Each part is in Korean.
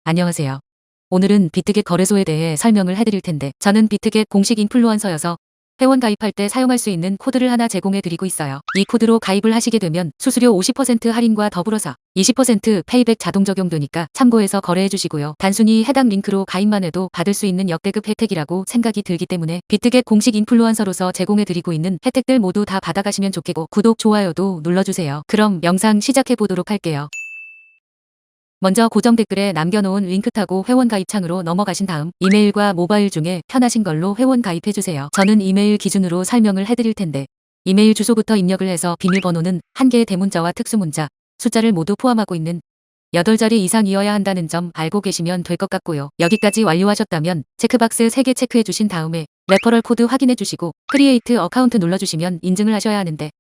안녕하세요. 오늘은 비트겟 거래소에 대해 설명을 해드릴 텐데 저는 비트겟 공식 인플루언서여서 회원 가입할 때 사용할 수 있는 코드를 하나 제공해 드리고 있어요. 이 코드로 가입을 하시게 되면 수수료 50% 할인과 더불어서 20% 페이백 자동 적용되니까 참고해서 거래해 주시고요. 단순히 해당 링크로 가입만 해도 받을 수 있는 역대급 혜택이라고 생각이 들기 때문에 비트겟 공식 인플루언서로서 제공해 드리고 있는 혜택들 모두 다 받아가시면 좋겠고 구독, 좋아요도 눌러주세요. 그럼 영상 시작해 보도록 할게요. 먼저 고정 댓글에 남겨놓은 링크 타고 회원 가입 창으로 넘어가신 다음 이메일과 모바일 중에 편하신 걸로 회원 가입해주세요. 저는 이메일 기준으로 설명을 해드릴 텐데 이메일 주소부터 입력을 해서 비밀번호는 한 개의 대문자와 특수문자, 숫자를 모두 포함하고 있는 8자리 이상이어야 한다는 점 알고 계시면 될 것 같고요. 여기까지 완료하셨다면 체크박스 3개 체크해 주신 다음에 레퍼럴 코드 확인해 주시고 크리에이트 어카운트 눌러주시면 인증을 하셔야 하는데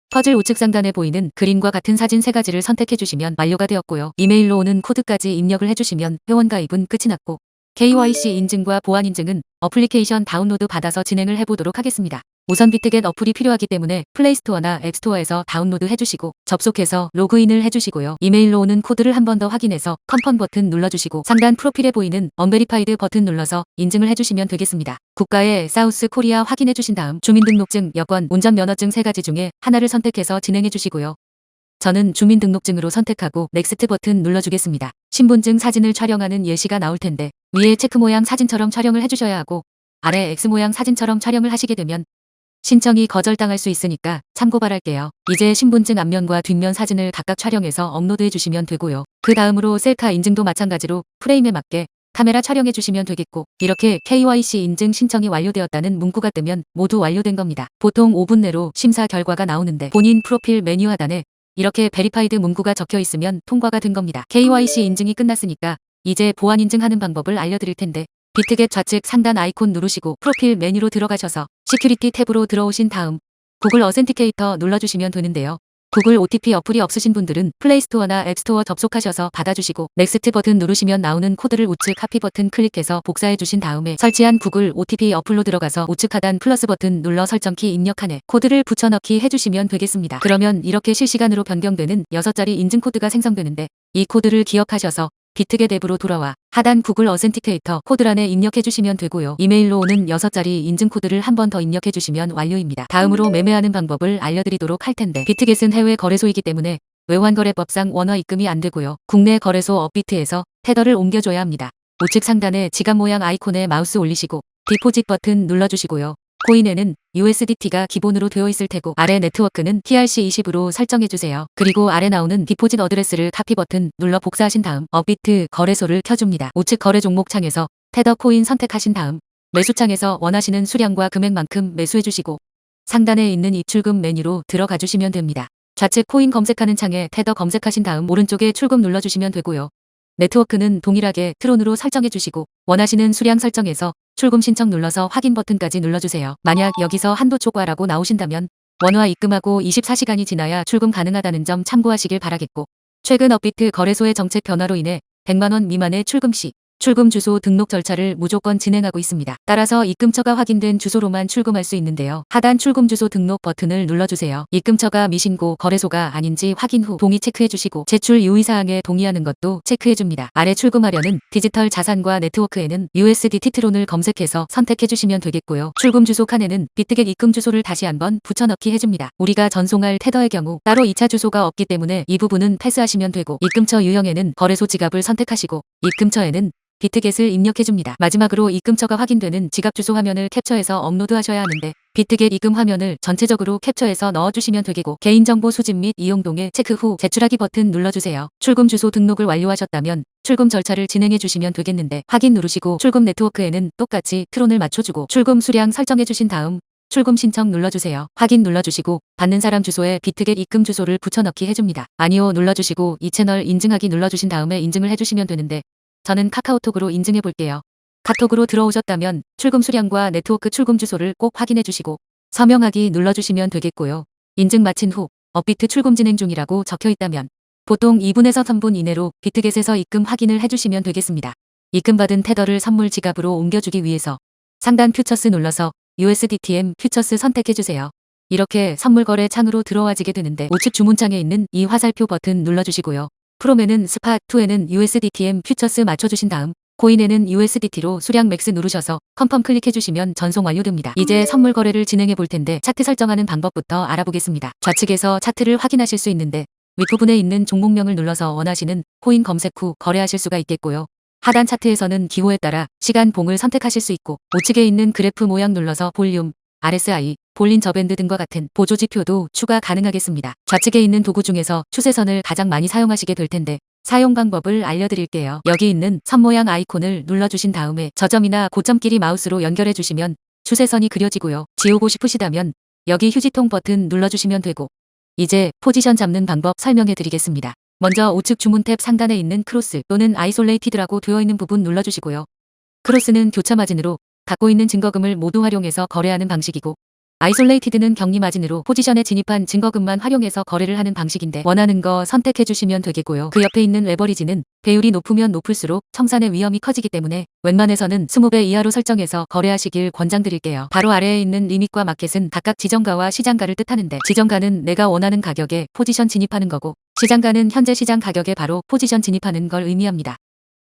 퍼즐 우측 상단에 보이는 그림과 같은 사진 3가지를 선택해 주시면 완료가 되었고요. 이메일로 오는 코드까지 입력을 해주시면 회원 가입은 끝이 났고 KYC 인증과 보안 인증은 어플리케이션 다운로드 받아서 진행을 해보도록 하겠습니다. 우선 비트겟 어플이 필요하기 때문에 플레이스토어나 앱스토어에서 다운로드 해주시고 접속해서 로그인을 해주시고요. 이메일로 오는 코드를 한 번 더 확인해서 컨펌 버튼 눌러주시고 상단 프로필에 보이는 언베리파이드 버튼 눌러서 인증을 해주시면 되겠습니다. 국가의 사우스 코리아 확인해 주신 다음 주민등록증, 여권, 운전면허증 3가지 중에 하나를 선택해서 진행해 주시고요. 저는 주민등록증으로 선택하고 넥스트 버튼 눌러주겠습니다. 신분증 사진을 촬영하는 예시가 나올 텐데 위에 체크 모양 사진처럼 촬영을 해주셔야 하고 아래 X 모양 사진처럼 촬영을 하시게 되면 신청이 거절당할 수 있으니까 참고 바랄게요. 이제 신분증 앞면과 뒷면 사진을 각각 촬영해서 업로드해 주시면 되고요. 그 다음으로 셀카 인증도 마찬가지로 프레임에 맞게 카메라 촬영해 주시면 되겠고 이렇게 KYC 인증 신청이 완료되었다는 문구가 뜨면 모두 완료된 겁니다. 보통 5분 내로 심사 결과가 나오는데 본인 프로필 메뉴 하단에 이렇게 베리파이드 문구가 적혀 있으면 통과가 된 겁니다. KYC 인증이 끝났으니까 이제 보안 인증하는 방법을 알려드릴 텐데 비트겟 좌측 상단 아이콘 누르시고 프로필 메뉴로 들어가셔서 시큐리티 탭으로 들어오신 다음 구글 어센티케이터 눌러주시면 되는데요. 구글 OTP 어플이 없으신 분들은 플레이스토어나 앱스토어 접속하셔서 받아주시고 넥스트 버튼 누르시면 나오는 코드를 우측 카피 버튼 클릭해서 복사해 주신 다음에 설치한 구글 OTP 어플로 들어가서 우측 하단 플러스 버튼 눌러 설정키 입력한에 코드를 붙여넣기 해주시면 되겠습니다. 그러면 이렇게 실시간으로 변경되는 6자리 인증 코드가 생성되는데 이 코드를 기억하셔서 비트겟 앱으로 돌아와 하단 구글 어센티케이터 코드란에 입력해 주시면 되고요. 이메일로 오는 6자리 인증 코드를 한 번 더 입력해 주시면 완료입니다. 다음으로 매매하는 방법을 알려드리도록 할 텐데 비트겟은 해외 거래소이기 때문에 외환거래법상 원화 입금이 안 되고요. 국내 거래소 업비트에서 테더를 옮겨줘야 합니다. 우측 상단에 지갑 모양 아이콘에 마우스 올리시고 디포짓 버튼 눌러주시고요. 코인에는 USDT가 기본으로 되어 있을 테고 아래 네트워크는 TRC20으로 설정해주세요. 그리고 아래 나오는 디포짓 어드레스를 카피 버튼 눌러 복사하신 다음 업비트 거래소를 켜줍니다. 우측 거래 종목 창에서 테더 코인 선택하신 다음 매수 창에서 원하시는 수량과 금액만큼 매수해주시고 상단에 있는 입출금 메뉴로 들어가 주시면 됩니다. 좌측 코인 검색하는 창에 테더 검색하신 다음 오른쪽에 출금 눌러주시면 되고요. 네트워크는 동일하게 트론으로 설정해 주시고 원하시는 수량 설정해서 출금 신청 눌러서 확인 버튼까지 눌러주세요. 만약 여기서 한도 초과라고 나오신다면 원화 입금하고 24시간이 지나야 출금 가능하다는 점 참고하시길 바라겠고 최근 업비트 거래소의 정책 변화로 인해 100만원 미만의 출금 시 출금 주소 등록 절차를 무조건 진행하고 있습니다. 따라서 입금처가 확인된 주소로만 출금할 수 있는데요. 하단 출금 주소 등록 버튼을 눌러주세요. 입금처가 미신고 거래소가 아닌지 확인 후 동의 체크해 주시고 제출 유의사항에 동의하는 것도 체크해 줍니다. 아래 출금하려는 디지털 자산과 네트워크에는 USDT 트론을 검색해서 선택해 주시면 되겠고요. 출금 주소 칸에는 비트겟 입금 주소를 다시 한번 붙여넣기 해줍니다. 우리가 전송할 테더의 경우 따로 2차 주소가 없기 때문에 이 부분은 패스하시면 되고 입금처 유형에는 거래소 지갑을 선택하시고 입금처에는 비트겟을 입력해줍니다. 마지막으로 입금처가 확인되는 지갑 주소 화면을 캡처해서 업로드하셔야 하는데 비트겟 입금 화면을 전체적으로 캡처해서 넣어주시면 되겠고 개인정보 수집 및 이용 동의 체크 후 제출하기 버튼 눌러주세요. 출금 주소 등록을 완료하셨다면 출금 절차를 진행해 주시면 되겠는데 확인 누르시고 출금 네트워크에는 똑같이 트론을 맞춰주고 출금 수량 설정해 주신 다음 출금 신청 눌러주세요. 확인 눌러주시고 받는 사람 주소에 비트겟 입금 주소를 붙여넣기 해줍니다. 아니요 눌러주시고 이 채널 인증하기 눌러주신 다음에 인증을 해주시면 되는데 저는 카카오톡으로 인증해 볼게요. 카톡으로 들어오셨다면 출금 수량과 네트워크 출금 주소를 꼭 확인해 주시고 서명하기 눌러주시면 되겠고요. 인증 마친 후 업비트 출금 진행 중이라고 적혀 있다면 보통 2분에서 3분 이내로 비트겟에서 입금 확인을 해주시면 되겠습니다. 입금받은 테더를 선물 지갑으로 옮겨주기 위해서 상단 퓨처스 눌러서 USDTM 퓨처스 선택해 주세요. 이렇게 선물 거래 창으로 들어와지게 되는데 우측 주문창에 있는 이 화살표 버튼 눌러주시고요. 프롬에는 스팟, 2에는 USDTM 퓨처스 맞춰주신 다음 코인에는 USDT로 수량 맥스 누르셔서 컨펌 클릭해주시면 전송 완료됩니다. 이제 선물 거래를 진행해 볼 텐데 차트 설정하는 방법부터 알아보겠습니다. 좌측에서 차트를 확인하실 수 있는데 윗부분에 있는 종목명을 눌러서 원하시는 코인 검색 후 거래하실 수가 있겠고요. 하단 차트에서는 기호에 따라 시간 봉을 선택하실 수 있고 우측에 있는 그래프 모양 눌러서 볼륨, RSI, 볼린저 밴드 등과 같은 보조지표도 추가 가능하겠습니다. 좌측에 있는 도구 중에서 추세선을 가장 많이 사용하시게 될 텐데 사용 방법을 알려드릴게요. 여기 있는 선 모양 아이콘을 눌러주신 다음에 저점이나 고점끼리 마우스로 연결해 주시면 추세선이 그려지고요. 지우고 싶으시다면 여기 휴지통 버튼 눌러주시면 되고 이제 포지션 잡는 방법 설명해 드리겠습니다. 먼저 우측 주문 탭 상단에 있는 크로스 또는 아이솔레이티드라고 되어 있는 부분 눌러주시고요. 크로스는 교차 마진으로 갖고 있는 증거금을 모두 활용해서 거래하는 방식이고 아이솔레이티드는 격리 마진으로 포지션에 진입한 증거금만 활용해서 거래를 하는 방식인데 원하는 거 선택해 주시면 되겠고요. 그 옆에 있는 레버리지는 배율이 높으면 높을수록 청산의 위험이 커지기 때문에 웬만해서는 20배 이하로 설정해서 거래하시길 권장드릴게요. 바로 아래에 있는 리밋과 마켓은 각각 지정가와 시장가를 뜻하는데 지정가는 내가 원하는 가격에 포지션 진입하는 거고 시장가는 현재 시장 가격에 바로 포지션 진입하는 걸 의미합니다.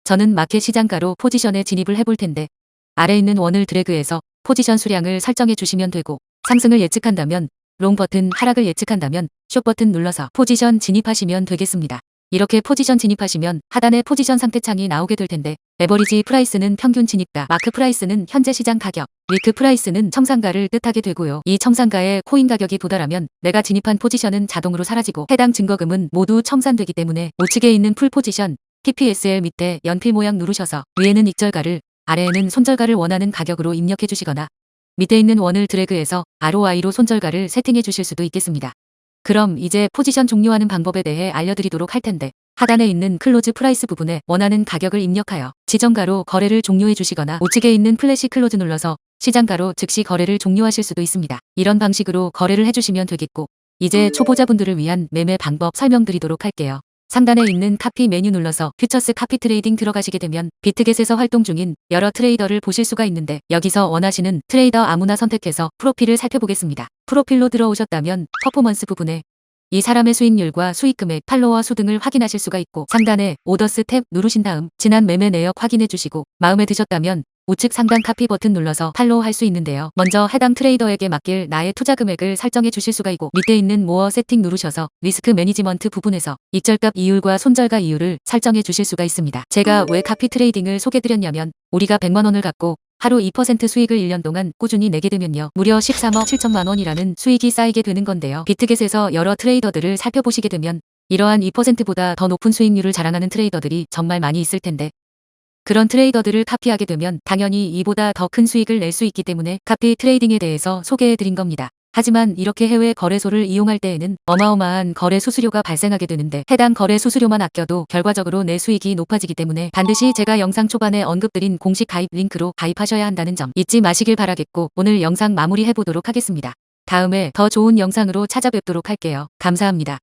저는 마켓 시장가로 포지션에 진입을 해볼 텐데 아래 있는 원을 드래그해서 포지션 수량을 설정해 주시면 되고 상승을 예측한다면 롱 버튼, 하락을 예측한다면 숏 버튼 눌러서 포지션 진입하시면 되겠습니다. 이렇게 포지션 진입하시면 하단에 포지션 상태창이 나오게 될 텐데 에버리지 프라이스는 평균 진입가, 마크 프라이스는 현재 시장 가격, 위크 프라이스는 청산가를 뜻하게 되고요. 이 청산가에 코인 가격이 도달하면 내가 진입한 포지션은 자동으로 사라지고 해당 증거금은 모두 청산되기 때문에 우측에 있는 풀 포지션, TPSL 밑에 연필 모양 누르셔서 위에는 익절가를 아래에는 손절가를 원하는 가격으로 입력해 주시거나 밑에 있는 원을 드래그해서 ROI로 손절가를 세팅해 주실 수도 있겠습니다. 그럼 이제 포지션 종료하는 방법에 대해 알려드리도록 할 텐데 하단에 있는 클로즈 프라이스 부분에 원하는 가격을 입력하여 지정가로 거래를 종료해 주시거나 우측에 있는 플래시 클로즈 눌러서 시장가로 즉시 거래를 종료하실 수도 있습니다. 이런 방식으로 거래를 해주시면 되겠고 이제 초보자분들을 위한 매매 방법 설명드리도록 할게요. 상단에 있는 카피 메뉴 눌러서 퓨처스 카피 트레이딩 들어가시게 되면 비트겟에서 활동 중인 여러 트레이더를 보실 수가 있는데 여기서 원하시는 트레이더 아무나 선택해서 프로필을 살펴보겠습니다. 프로필로 들어오셨다면 퍼포먼스 부분에 이 사람의 수익률과 수익금액, 팔로워 수 등을 확인하실 수가 있고 상단에 오더스 탭 누르신 다음 지난 매매 내역 확인해 주시고 마음에 드셨다면 우측 상단 카피 버튼 눌러서 팔로우 할 수 있는데요. 먼저 해당 트레이더에게 맡길 나의 투자 금액을 설정해 주실 수가 있고 밑에 있는 모어 세팅 누르셔서 리스크 매니지먼트 부분에서 익절값 이율과 손절가 이율을 설정해 주실 수가 있습니다. 제가 왜 카피 트레이딩을 소개드렸냐면 우리가 100만 원을 갖고 하루 2% 수익을 1년 동안 꾸준히 내게 되면요. 무려 13억 7천만 원이라는 수익이 쌓이게 되는 건데요. 비트겟에서 여러 트레이더들을 살펴보시게 되면 이러한 2%보다 더 높은 수익률을 자랑하는 트레이더들이 정말 많이 있을 텐데 그런 트레이더들을 카피하게 되면 당연히 이보다 더 큰 수익을 낼 수 있기 때문에 카피 트레이딩에 대해서 소개해드린 겁니다. 하지만 이렇게 해외 거래소를 이용할 때에는 어마어마한 거래 수수료가 발생하게 되는데 해당 거래 수수료만 아껴도 결과적으로 내 수익이 높아지기 때문에 반드시 제가 영상 초반에 언급드린 공식 가입 링크로 가입하셔야 한다는 점 잊지 마시길 바라겠고 오늘 영상 마무리해보도록 하겠습니다. 다음에 더 좋은 영상으로 찾아뵙도록 할게요. 감사합니다.